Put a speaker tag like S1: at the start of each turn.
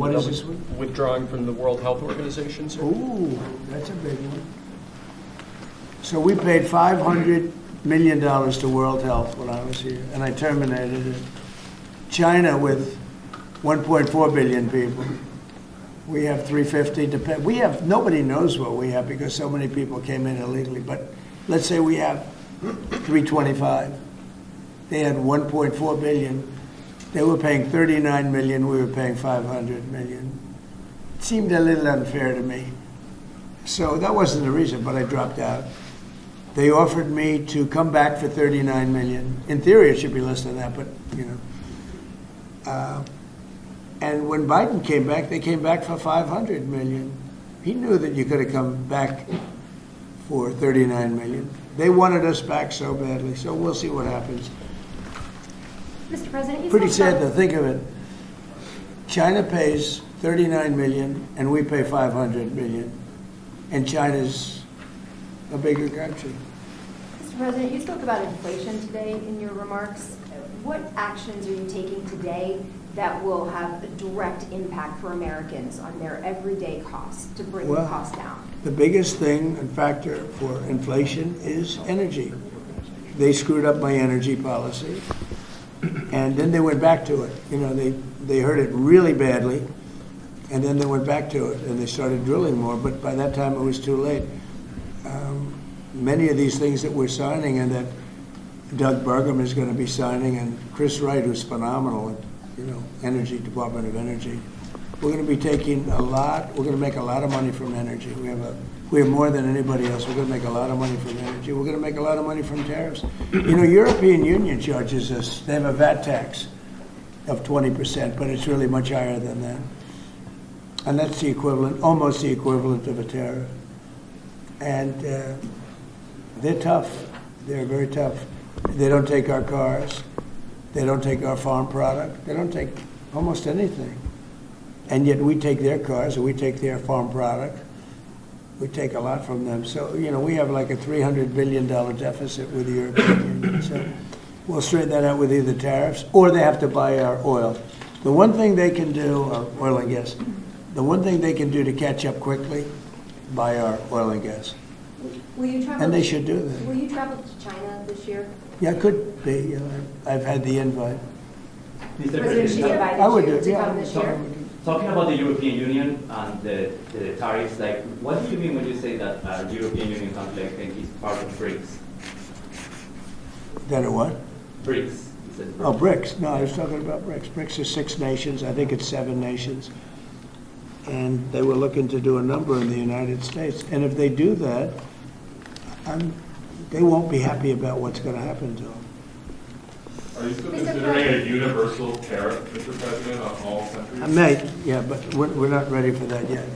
S1: What is this one?
S2: Withdrawing from the World Health Organization, sir?
S1: Ooh, that's a big one. So we paid $500 million to World Health when I was here, and I terminated it. China, with 1.4 billion people, we have 350 to pay. We have, nobody knows what we have because so many people came in illegally, but let's say we have 325. They had 1.4 billion. They were paying 39 million, we were paying 500 million. It seemed a little unfair to me. So that wasn't the reason, but I dropped out. They offered me to come back for 39 million. In theory, it should be less than that, but you know. And when Biden came back, they came back for 500 million. He knew that you could have come back for 39 million. They wanted us back so badly, so we'll see what happens.
S3: Mr. President, you
S1: Pretty
S3: spoke
S1: sad
S3: about-
S1: to think of it. China pays 39 million and we pay 500 million. And China's a bigger country.
S3: Mr. President, you spoke about inflation today in your remarks. What actions are you taking today that will have a direct impact for Americans on their everyday costs to bring the
S1: Well,
S3: cost down?
S1: The biggest thing and factor for inflation is energy. They screwed up my energy policy, and then they went back to it. You know, they hurt it really badly, and then they went back to it, and they started drilling more, but by that time it was too late. Many of these things that we're signing and that Doug Burgum is going to be signing, and Chris Wright, who's phenomenal, you know, Energy, Department of Energy. We're going to be taking a lot, we're going to make a lot of money from energy. We have more than anybody else. We're going to make a lot of money from energy. We're going to make a lot of money from tariffs. You know, European Union charges us, they have a VAT tax of 20%, but it's really much higher than that. And that's the equivalent, almost the equivalent of a tariff. And they're tough. They're very tough. They don't take our cars. They don't take our farm product. They don't take almost anything. And yet we take their cars and we take their farm product. We take a lot from them. So, you know, we have like a $300 billion deficit with the European Union. So we'll straighten that out with either tariffs or they have to buy our oil. The one thing they can do, oil and gas, the one thing they can do to catch up quickly, buy our oil and gas.
S3: Will you travel?
S1: And they should do that.
S3: Will you travel to China this year?
S1: Yeah, it could be. You know, I've had the invite.
S4: Mr.
S3: President, she
S4: President,
S1: I would
S3: invited
S1: do
S3: you
S1: it,
S3: to
S1: yeah.
S3: come this year.
S4: talking about the European Union and the tariffs, like, what do you mean when you say that European Union country like is part of BRICS?
S1: That a what?
S4: BRICS. You said
S1: Oh, BRICS. No, I was talking about BRICS. BRICS is 6 nations. I think it's 7 nations. And they were looking to do a number in the United States. And if they do that, they won't be happy about what's going to happen to them.
S5: Are you still considering a universal tariff, Mr. President, on all countries?
S1: I may, yeah, but we're not ready for that yet.